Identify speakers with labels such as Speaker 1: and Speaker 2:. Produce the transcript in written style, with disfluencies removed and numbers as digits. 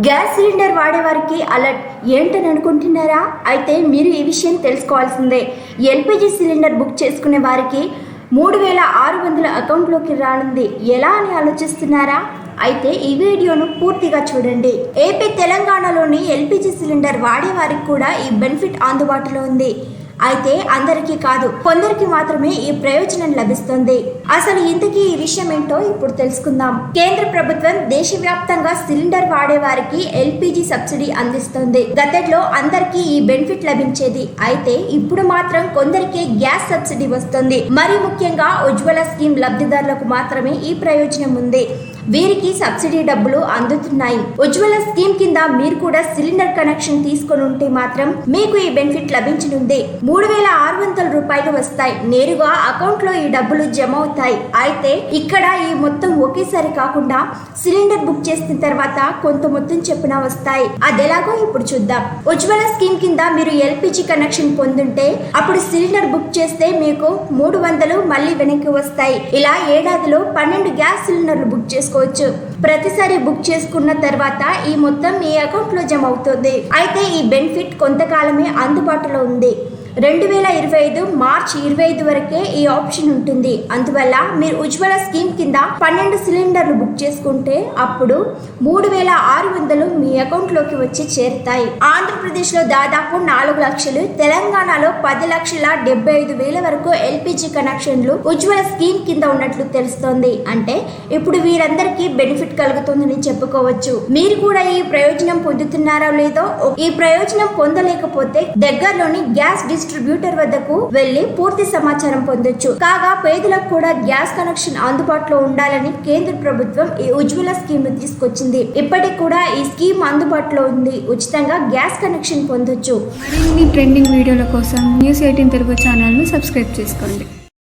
Speaker 1: Gas cylinder వాడేవారికి alert ఏంటని అనుకుంటున్నారా? అయితే మీరు ఈ విషయం తెలుసుకోవాల్సిందే. ఎల్పిజి సిలిండర్ బుక్ చేసుకునే వారికి 3600 అకౌంట్లోకి రానుంది. ఎలా అని ఆలోచిస్తున్నారా? అయితే ఈ వీడియోను పూర్తిగా చూడండి. ఏపీ తెలంగాణలోని ఎల్పిజి సిలిండర్ వాడేవారికి కూడా ఈ బెనిఫిట్ అందుబాటులో ఉంది. అయితే అందరికీ కాదు, కొందరికి మాత్రమే ఈ ప్రయోజనం లభిస్తుంది. అసలు ఇంతకీ ఈ విషయం ఏంటో ఇప్పుడు తెలుసుకుందాం. కేంద్ర ప్రభుత్వం దేశవ్యాప్తంగా సిలిండర్ వాడే వారికి ఎల్పిజి సబ్సిడీ అందిస్తుంది. గతంలో అందరికీ ఈ బెనిఫిట్ లభించేది. అయితే ఇప్పుడు మాత్రం కొందరికి గ్యాస్ సబ్సిడీ వస్తుంది. మరి ముఖ్యంగా ఉజ్వల స్కీమ్ లబ్ధిదారులకు మాత్రమే ఈ ప్రయోజనం ఉంది. వీరికి సబ్సిడీ డబ్బులు అందుతున్నాయి. ఉజ్వల స్కీమ్ కింద మీరు కూడా సిలిండర్ కనెక్షన్ తీసుకొని ఉంటే మాత్రం మీకు ఈ బెనిఫిట్ లభించనుంది. 3600 రూపాయలు వస్తాయి. నేరుగా అకౌంట్ లో ఈ డబ్బులు జమ అవుతాయి. అయితే ఇక్కడ ఈ మొత్తం ఒకేసారి కాకుండా సిలిండర్ బుక్ చేసిన తర్వాత కొంత మొత్తం చొప్పున వస్తాయి. అదెలాగో ఇప్పుడు చూద్దాం. ఉజ్వల స్కీమ్ కింద మీరు ఎల్పిజి కనెక్షన్ పొందుంటే అప్పుడు సిలిండర్ బుక్ చేస్తే మీకు 300 మళ్ళీ వెనక్కి వస్తాయి. ఇలా ఏడాదిలో 12 గ్యాస్ సిలిండర్లు బుక్ చేసుకోవచ్చు. ప్రతిసారి బుక్ చేసుకున్న తర్వాత ఈ మొత్తం మీ అకౌంట్ లో జమ అవుతుంది. అయితే ఈ బెనిఫిట్ కొంతకాలమే అందుబాటులో ఉంది. 2025 మార్చి 25 వరకే ఈ ఆప్షన్ ఉంటుంది. అందువల్ల మీరు ఉజ్వల స్కీమ్ కింద 12 సిలిండర్లు బుక్ చేసుకుంటే అప్పుడు 3600 మీ అకౌంట్ లోకి వచ్చి చేరుతాయి. ఆంధ్రప్రదేశ్ లో దాదాపు 4 లక్షలు, తెలంగాణలో 10,75,000 వరకు ఎల్పిజి కనెక్షన్లు ఉజ్వల స్కీమ్ కింద ఉన్నట్లు తెలుస్తోంది. అంటే ఇప్పుడు వీరందరికీ బెనిఫిట్ కలుగుతుందని చెప్పుకోవచ్చు. మీరు కూడా ఈ ప్రయోజనం పొందుతున్నారో లేదో, ఈ ప్రయోజనం పొందలేకపోతే దగ్గరలోని గ్యాస్ డిస్ట్రిబ్యూటర్ వద్దకు వెళ్లి పూర్తి సమాచారం పొందొచ్చు. కాగా పేదలకు కూడా గ్యాస్ కనెక్షన్ అందుబాటులో ఉండాలని కేంద్ర ప్రభుత్వం ఈ ఉజ్వల స్కీమ్ ను తీసుకొచ్చింది. ఇప్పటికి కూడా ఈ స్కీమ్ అందుబాటులో ఉంది. ఉచితంగా గ్యాస్ కనెక్షన్ పొందొచ్చు.
Speaker 2: మరిన్ని ట్రెండింగ్ వీడియోల కోసం News18 తెలుగు ఛానల్ ను సబ్స్క్రైబ్ చేసుకోండి.